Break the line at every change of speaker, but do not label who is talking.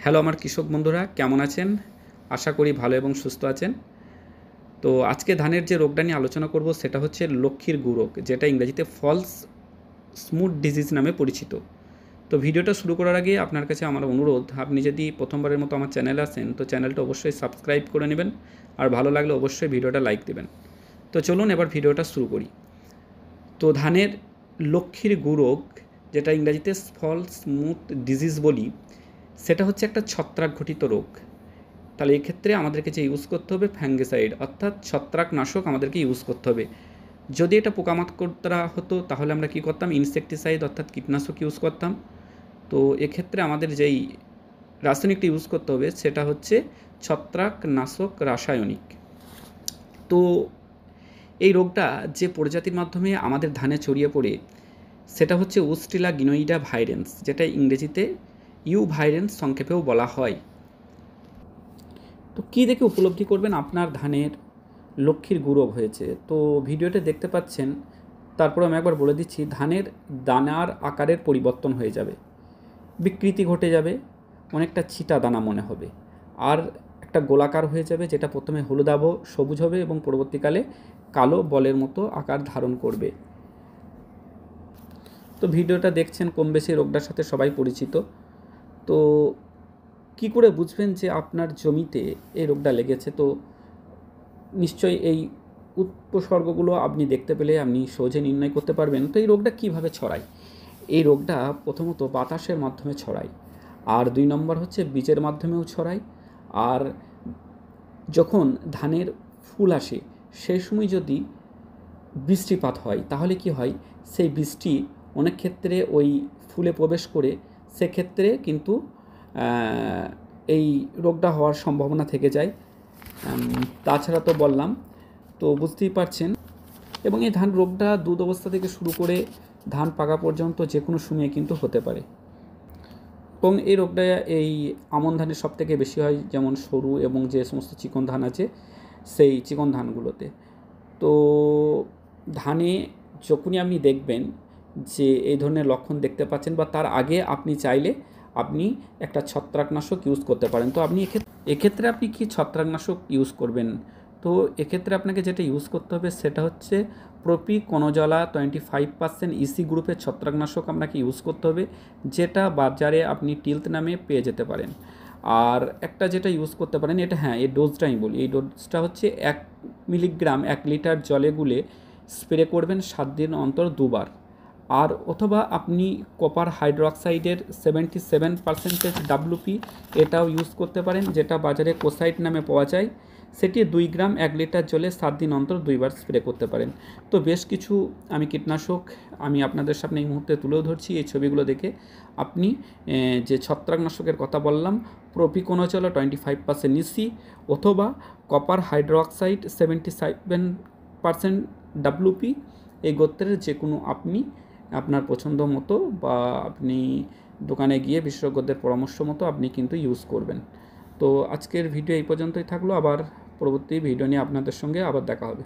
Hello আমার কৃষক বন্ধুরা, কেমন আছেন? আশা করি ভালো এবং সুস্থ আছেন। তো আজকে ধানের যে রোগটা নিয়ে আলোচনা করব সেটা হচ্ছে লক্ষ্মীর গু রোগ, যেটা ইংরেজিতে ফলস স্মুথ ডিজিজ নামে পরিচিত। তো ভিডিওটা শুরু করার আগে আপনার কাছে আমার অনুরোধ, আপনি যদি প্রথমবারের মতো আমার চ্যানেলে আসেন তো চ্যানেলটা অবশ্যই সাবস্ক্রাইব করে নেবেন, আর ভালো লাগলে অবশ্যই ভিডিওটা লাইক দেবেন। তো চলুন এবার ভিডিওটা শুরু করি। তো ধানের লক্ষ্মীর গু রোগ, যেটা ইংরেজিতে ফলস স্মুথ ডিজিজ বলি, সেটা হচ্ছে একটা ছত্রাক ঘটিত রোগ। তাহলে এক্ষেত্রে আমাদেরকে যে ইউজ করতে হবে ফ্যাঙ্গিসাইড, অর্থাৎ ছত্রাকনাশক আমাদেরকে ইউজ করতে হবে। যদি এটা পোকামাকড়রা হতো তাহলে আমরা কী করতাম, ইনসেকটিসাইড অর্থাৎ কীটনাশক ইউজ করতাম। তো এক্ষেত্রে আমাদের যেই রাসায়নিকটা ইউজ করতে হবে সেটা হচ্ছে ছত্রাকনাশক রাসায়নিক। তো এই রোগটা যে প্রজাতির মাধ্যমে আমাদের ধানে ছড়িয়ে পড়ে সেটা হচ্ছে উস্টিলা গিনোইডা ভাইরেন্স, যেটা ইংরেজিতে ইউ ভাইরেন্স সংক্ষেপেও বলা হয়। তো কী দেখে উপলব্ধি করবেন আপনার ধানের লক্ষ্মীর গু রোগ হয়েছে? তো ভিডিওতে দেখতে পাচ্ছেন, তারপর আমি একবার বলে দিচ্ছি, ধানের দানার আকারের পরিবর্তন হয়ে যাবে, বিকৃতি ঘটে যাবে, অনেকটা ছিটা দানা মনে হবে, আর একটা গোলাকার হয়ে যাবে, যেটা প্রথমে হলুদাভ সবুজ হবে এবং পরবর্তীকালে কালো বলের মতো আকার ধারণ করবে। তো ভিডিওটা দেখছেন, কম বেশি রোগটার সাথে সবাই পরিচিত। তো কি করে বুঝবেন যে আপনার জমিতে এই রোগটা লেগেছে? তো নিশ্চয়ই এই উপসর্গগুলো আপনি দেখতে পেলে আপনি সহজে নির্ণয় করতে পারবেন। তো এই রোগটা কীভাবে ছড়ায়? এই রোগটা প্রথমত বাতাসের মাধ্যমে ছড়ায়, আর 2 নম্বর হচ্ছে বীজের মাধ্যমেও ছড়ায়। আর যখন ধানের ফুল আসে সেই সময় যদি বৃষ্টিপাত হয় তাহলে কি হয়, সেই বৃষ্টি অনেক ক্ষেত্রে ওই ফুলে প্রবেশ করে, সেক্ষেত্রে কিন্তু এই রোগটা হওয়ার সম্ভাবনা থেকে যায়। তাছাড়া তো বললাম, তো বুঝতেই পারছেন। এবং এই ধান রোগটা দুধ অবস্থা থেকে শুরু করে ধান পাকা পর্যন্ত যে কোনো সময়ে কিন্তু হতে পারে। এবং এই রোগটা এই আমন ধানের সবথেকে বেশি হয়, যেমন সরু এবং যে সমস্ত চিকন ধান আছে সেই চিকন ধানগুলোতে। তো ধানে যখনই আপনি দেখবেন যে এই ধরনের লক্ষণ দেখতে পাচ্ছেন, বা তার আগে আপনি চাইলে আপনি একটা ছত্রাকনাশক ইউজ করতে পারেন। তো আপনি এক্ষেত্রে আপনি কি ছত্রাকনাশক ইউজ করবেন? তো এক্ষেত্রে আপনাকে যেটা ইউজ করতে হবে সেটা হচ্ছে প্রপিকোনোজোলা 25% ইসি গ্রুপের ছত্রাকনাশক আপনাকে ইউজ করতে হবে, যেটা বাজারে আপনি টিলথ নামে পেয়ে যেতে পারেন। আর একটা যেটা ইউজ করতে পারেন, এটা এই ডোজটা আমি বলি, এই ডোজটা হচ্ছে 1 মিলিগ্রাম 1 লিটার জলে গুলে স্প্রে করবেন 7 দিন অন্তর 2 বার। আর অথবা আপনি কপার হাইড্রোক্সাইডের 77% WP এটাও ইউজ করতে পারেন, যেটা বাজারে কোসাইট নামে পাওয়া যায়। সেটি 2 গ্রাম 1 লিটার জলে 7 দিন অন্তর 2 বার স্প্রে করতে পারেন। তো বেশ কিছু আমি কীটনাশক আমি আপনাদের সামনে এই মুহূর্তে তুলেও ধরছি। এই ছবিগুলো দেখে আপনি যে ছত্রাকনাশকের কথা বললাম, প্রপিকোনোজোলা 25% ইসি অথবা কপার হাইড্রোক্সাইড 77% WP, এই গোত্রের যে কোনো আপনি আপনার পছন্দ মতো বা আপনি দোকানে গিয়ে বিশেষজ্ঞদের পরামর্শ মতো আপনি কিন্তু ইউজ করবেন। তো আজকের ভিডিও এই পর্যন্তই থাকলো, আবার পরবর্তী ভিডিও নিয়ে আপনাদের সঙ্গে আবার দেখা হবে।